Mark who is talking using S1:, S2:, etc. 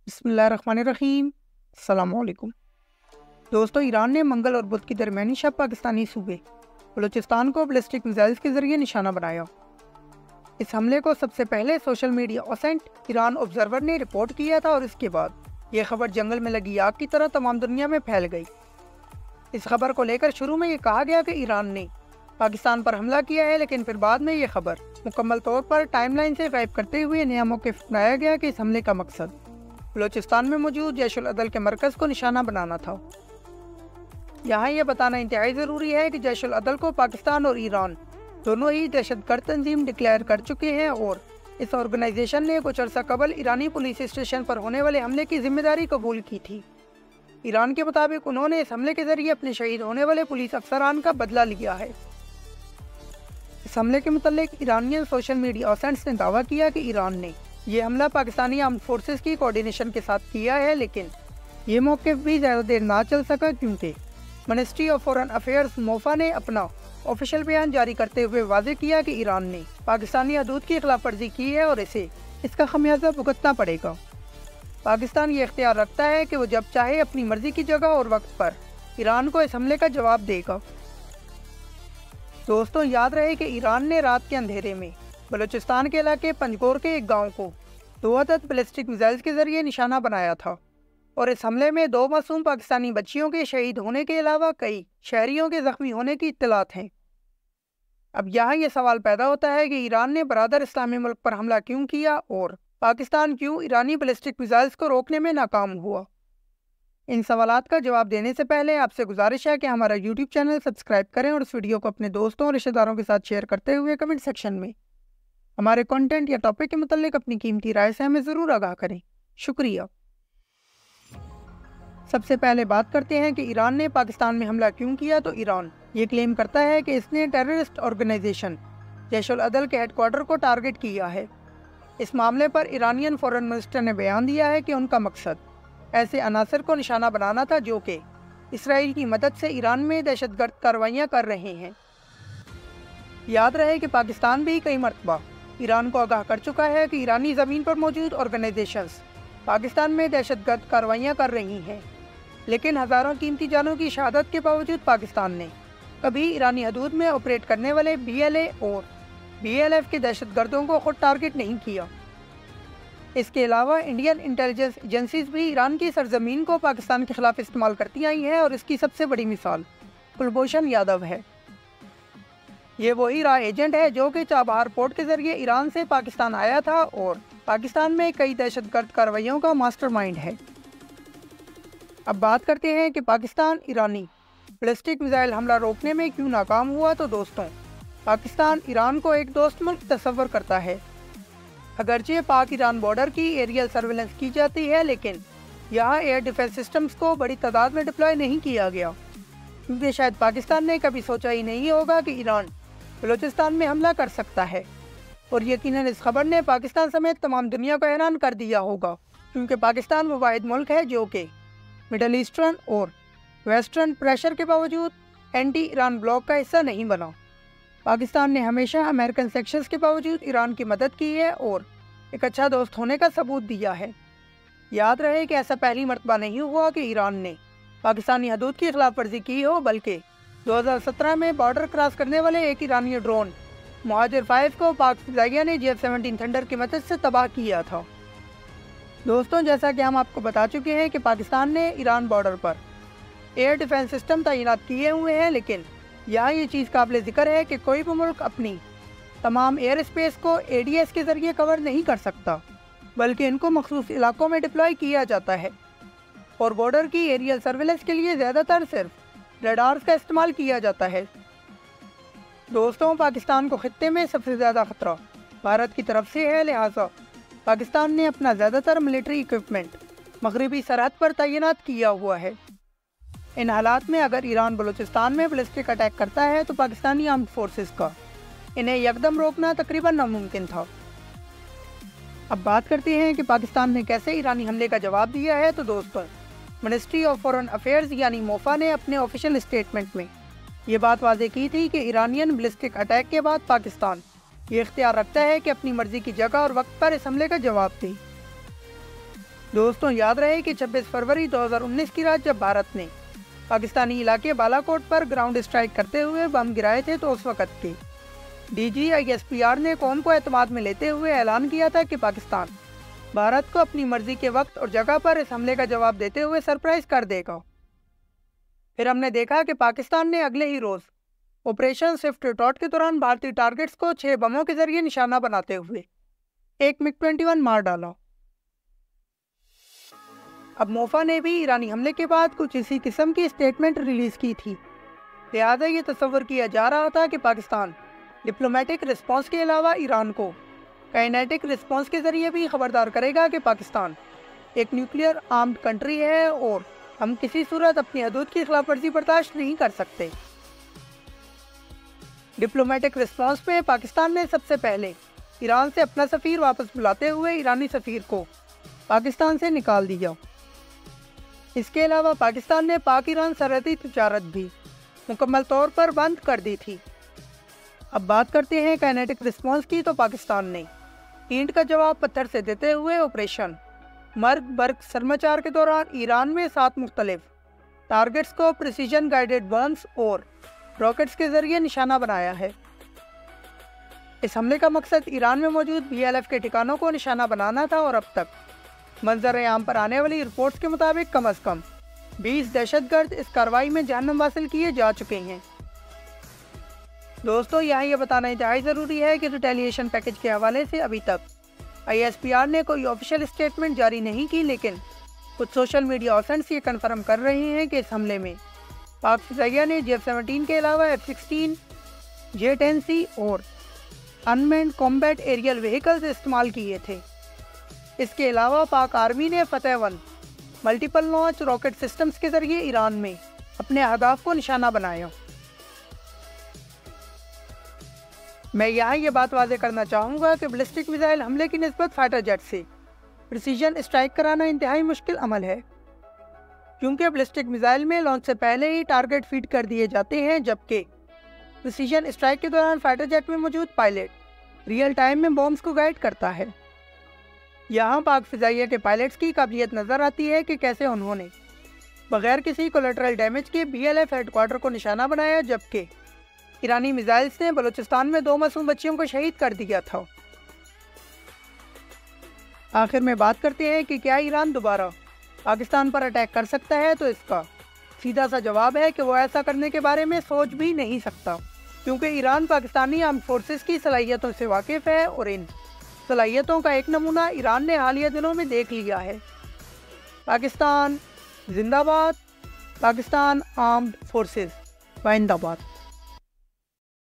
S1: बिस्मिल्लाहिर्रहमानिर्रहीम। अस्सलामुअलैकुम। दोस्तों, ईरान ने मंगल और बुध की दरमियानी शब पाकिस्तानी सूबे बलूचिस्तान को बैलिस्टिक मिसाइल्स के जरिए निशाना बनाया। इस हमले को सबसे पहले सोशल मीडिया ऑसेंट ईरान ऑब्जर्वर ने रिपोर्ट किया था और इसके बाद यह खबर जंगल में लगी आग की तरह तमाम दुनिया में फैल गई। इस खबर को लेकर शुरू में ये कहा गया कि ईरान ने पाकिस्तान पर हमला किया है, लेकिन फिर बाद में यह खबर मुकम्मल तौर पर टाइमलाइन से गायब करते हुए नया मौक़िफ़ अपनाया गया कि इस हमले का मकसद बलूचिस्तान में मौजूद जैश उल अदल के मरकज़ को निशाना बनाना था। यहाँ यह बताना इंतहाई ज़रूरी है कि जैश उल अदल को पाकिस्तान और ईरान दोनों ही दहशतगर्द तंजीम डिक्लेयर कर चुके हैं और इस ऑर्गेनाइजेशन ने कुछ अर्सा कबल ईरानी पुलिस स्टेशन पर होने वाले हमले की जिम्मेदारी कबूल की थी। ईरान के मुताबिक उन्होंने इस हमले के जरिए अपने शहीद होने वाले पुलिस अफसरान का बदला लिया है। इस हमले के मुतालिक ईरानियन सोशल मीडिया ऑसेंट्स ने दावा किया कि ईरान ने यह हमला पाकिस्तानी आर्म्ड फोर्सेस की कोऑर्डिनेशन के साथ किया है, लेकिन ये मौक़िफ़ भी ज़्यादा देर ना चल सका क्योंकि ministry of foreign affairs MOFA ने अपना ऑफिशियल बयान जारी करते हुए वाज़ेह किया कि ईरान ने पाकिस्तानी हदूद की खिलाफ वर्जी की है और इसे इसका खमियाजा भुगतना पड़ेगा। पाकिस्तान ये इख्तियार रखता है कि वो जब चाहे अपनी मर्जी की जगह और वक्त पर ईरान को इस हमले का जवाब देगा। दोस्तों, याद रहे कि ईरान ने रात के अंधेरे में बलूचिस्तान के इलाके पंजगोर के एक गांव को 2 अदद बैलिस्टिक मिसाइल्स के जरिए निशाना बनाया था और इस हमले में 2 मासूम पाकिस्तानी बच्चियों के शहीद होने के अलावा कई शहरियों के जख्मी होने की इत्तलात हैं। अब यहाँ ये सवाल पैदा होता है कि ईरान ने बरादर इस्लामी मुल्क पर हमला क्यों किया और पाकिस्तान क्यों ईरानी बैलिस्टिक मिसाइल्स को रोकने में नाकाम हुआ। इन सवालात का जवाब देने से पहले आपसे गुजारिश है कि हमारा यूट्यूब चैनल सब्सक्राइब करें और इस वीडियो को अपने दोस्तों और रिश्तेदारों के साथ शेयर करते हुए कमेंट सेक्शन में हमारे कंटेंट या टॉपिक के मुतालिक अपनी कीमती राय से हमें ज़रूर आगाह करें। शुक्रिया। सबसे पहले बात करते हैं कि ईरान ने पाकिस्तान में हमला क्यों किया। तो ईरान ये क्लेम करता है कि इसने टेररिस्ट ऑर्गेनाइजेशन जैश उल अदल के हेडक्वार्टर को टारगेट किया है। इस मामले पर ईरानियन फॉरेन मिनिस्टर ने बयान दिया है कि उनका मकसद ऐसे अनासर को निशाना बनाना था जो कि इसराइल की मदद से ईरान में दहशतगर्द कार्रवाइयाँ कर रहे हैं। याद रहे कि पाकिस्तान भी कई मरतबा ईरान को आगाह कर चुका है कि ईरानी ज़मीन पर मौजूद ऑर्गेनाइजेशंस पाकिस्तान में दहशतगर्द कार्रवाइयाँ कर रही हैं, लेकिन हज़ारों कीमती जानों की शहादत के बावजूद पाकिस्तान ने कभी ईरानी हदूद में ऑपरेट करने वाले BLA और BLF के दहशतगर्दों को खुद टारगेट नहीं किया। इसके अलावा इंडियन इंटेलिजेंस एजेंसीज भी ईरान की सरजमीन को पाकिस्तान के खिलाफ इस्तेमाल करती आई हैं और इसकी सबसे बड़ी मिसाल कुलभूषण यादव है। ये वही रॉ एजेंट है जो कि चाबहार पोर्ट के जरिए ईरान से पाकिस्तान आया था और पाकिस्तान में कई दहशतगर्द कार्रवाइयों का मास्टरमाइंड है। अब बात करते हैं कि पाकिस्तान ईरानी बैलिस्टिक मिसाइल हमला रोकने में क्यों नाकाम हुआ। तो दोस्तों, पाकिस्तान ईरान को एक दोस्त मुल्क तस्वर करता है। अगरचे पाक ईरान बॉर्डर की एरियल सर्वेलेंस की जाती है, लेकिन यहाँ एयर डिफेंस सिस्टम्स को बड़ी तादाद में डिप्लॉय नहीं किया गया क्योंकि शायद पाकिस्तान ने कभी सोचा ही नहीं होगा कि ईरान बलूचिस्तान में हमला कर सकता है। और यकीनन इस खबर ने पाकिस्तान समेत तमाम दुनिया को हैरान कर दिया होगा क्योंकि पाकिस्तान वो वाहिद मुल्क है जो कि मिडल ईस्टर्न और वेस्टर्न प्रेशर के बावजूद एंटी ईरान ब्लॉक का हिस्सा नहीं बना। पाकिस्तान ने हमेशा अमेरिकन सेक्शंस के बावजूद ईरान की मदद की है और एक अच्छा दोस्त होने का सबूत दिया है। याद रहे कि ऐसा पहली मरतबा नहीं हुआ कि ईरान ने पाकिस्तानी हदूद की खिलाफ वर्जी की हो, बल्कि 2017 में बॉर्डर क्रॉस करने वाले एक ईरानी ड्रोन मुहाजिर 5 को पाक फिज़ाइया ने JF-17 थंडर की मदद से तबाह किया था। दोस्तों, जैसा कि हम आपको बता चुके हैं कि पाकिस्तान ने ईरान बॉर्डर पर एयर डिफेंस सिस्टम तैनात किए हुए हैं, लेकिन यहाँ ये चीज़ काबिल ज़िक्र है कि कोई भी मुल्क अपनी तमाम एयर स्पेस को ADS के ज़रिए कवर नहीं कर सकता, बल्कि इनको मखसूस इलाकों में डिप्लॉय किया जाता है और बॉर्डर की एरियल सर्वेलेंस के लिए ज़्यादातर सिर्फ रडार्स का इस्तेमाल किया जाता है। दोस्तों, पाकिस्तान को खित्ते में सबसे ज़्यादा ख़तरा भारत की तरफ से है, लिहाजा पाकिस्तान ने अपना ज़्यादातर मिलिट्री इक्विपमेंट मगरबी सरहद पर तैनात किया हुआ है। इन हालात में अगर ईरान बलूचिस्तान में बैलिस्टिक अटैक करता है तो पाकिस्तानी आर्म्ड फोर्सेस का इन्हें यकदम रोकना तकरीबन नामुमकिन था। अब बात करते हैं कि पाकिस्तान ने कैसे ईरानी हमले का जवाब दिया है। तो दोस्तों, मिनिस्ट्री ऑफ फॉरेन अफेयर्स यानी मोफा ने अपने ऑफिशियल स्टेटमेंट में ये बात वाज़ेह की थी कि ईरानियन बैलिस्टिक अटैक के बाद पाकिस्तान ये इख्तियार रखता है कि अपनी मर्जी की जगह और वक्त पर इस हमले का जवाब दे। دوستوں یاد رہے کہ 26 فروری 2019 کی رات جب بھارت نے پاکستانی علاقے بالاکوٹ پر گراؤنڈ اسٹرائک کرتے ہوئے بم گرائے تھے تو اس وقت کے DGISPR نے قوم کو اعتماد میں لیتے ہوئے اعلان کیا تھا کہ پاکستان بھارت کو اپنی مرضی کے وقت اور جگہ پر اس حملے کا جواب دیتے ہوئے سرپرائز کر دے گا۔ پھر ہم نے دیکھا کہ پاکستان نے اگلے ہی روز آپریشن سوئفٹ ٹاٹ کے دوران بھارتی ٹارگٹس کو 6 بموں کے ذریعے نشانہ بناتے ہوئے ایک MiG-21 مار ڈالا۔ اب موفا نے بھی ایرانی حملے کے بعد کچھ اسی قسم کی اسٹیٹمنٹ ریلیز کی تھی، لہذا یہ تصور کیا جا رہا تھا کہ پاکستان ڈپلومیٹک رسپانس کے علاوہ ایران کو کائنیٹک رسپانس کے ذریعے بھی خبردار کرے گا کہ پاکستان ایک نیوکلیئر آرمڈ کنٹری ہے اور ہم کسی صورت اپنی حدود کی خلاف ورزی برداشت نہیں کر سکتے۔ ڈپلومیٹک رسپانس میں پاکستان نے سب سے پہلے ایران سے اپنا سفیر واپس بلاتے ہوئے ایرانی سفیر کو پاکستان سے نکال دیا۔ اس کے علاوہ پاکستان نے پاک ایران سرحدی تجارت بھی مکمل طور پر بند کر دی تھی۔ اب بات کرتے ہیں کائنیٹک رسپانس کی، تو پاکستان نے اینٹ کا جواب پتھر سے دیتے ہوئے آپریشن مرگ برگ سرماچار کے دوران ایران میں 7 مختلف ٹارگٹس کو پریسیجن گائیڈڈ بمز اور راکٹس کے ذریعے نشانہ بنایا ہے۔ اس حملے کا مقصد ایران میں موجود BLF کے ٹھکانوں کو نشانہ بنانا تھا اور اب تک منظر عام پر آنے والی رپورٹس کے مطابق کم از کم 20 دہشت گرد اس کارروائی میں جہنم حاصل کیے جا چکے ہیں۔ دوستو یہاں یہ بتانا انتہائی ضروری ہے کہ ریٹیلیشن پیکج کے حوالے سے ابھی تک ISPR نے کوئی آفیشیل اسٹیٹمنٹ جاری نہیں کی، لیکن کچھ سوشل میڈیا آؤٹلیٹس یہ کنفرم کر رہے ہیں کہ اس حملے میں پاک فضائیہ نے F-17 کے علاوہ F-16 J-10C اور انمینڈ کمبیٹ ایریل وہیکلز استعمال کیے تھے۔ اس کے علاوہ پاک آرمی نے فتح 1 ملٹیپل لانچ راکٹ سسٹمز کے ذریعے ایران میں اپنے اہداف کو نشانہ بنایا۔ میں یہاں یہ بات واضح کرنا چاہوں گا کہ بیلسٹک میزائل حملے کی نسبت فائٹر جیٹ سے پریسیجن اسٹرائک کرانا انتہائی مشکل عمل ہے، کیونکہ بیلسٹک میزائل میں لانچ سے پہلے ہی ٹارگٹ فیڈ کر دیے جاتے ہیں، جبکہ پریسیجن اسٹرائک کے دوران فائٹر جیٹ میں موجود پائلٹ ریئل ٹائم میں بومز کو گائیڈ کرتا ہے۔ یہاں پاک فضائیہ کے پائلٹس کی قابلیت نظر آتی ہے کہ کیسے انہوں نے بغیر کسی کولیٹرل ڈیمیج کے BLF ہیڈ کوارٹر کو نشانہ بنایا، جبکہ ایرانی میزائلز نے بلوچستان میں 2 معصوم بچیوں کو شہید کر دیا تھا۔ آخر میں بات کرتے ہیں کہ کیا ایران دوبارہ پاکستان پر اٹیک کر سکتا ہے، تو اس کا سیدھا سا جواب ہے کہ وہ ایسا کرنے کے بارے میں سوچ بھی نہیں سکتا، کیونکہ ایران پاکستانی آرمڈ فورسز کی صلاحیتوں سے واقف ہے اور ان صلاحیتوں کا ایک نمونہ ایران نے حالیہ دنوں میں دیکھ لیا ہے۔ پاکستان زندہ باد، پاکستان آرمڈ فورسز زندہ باد۔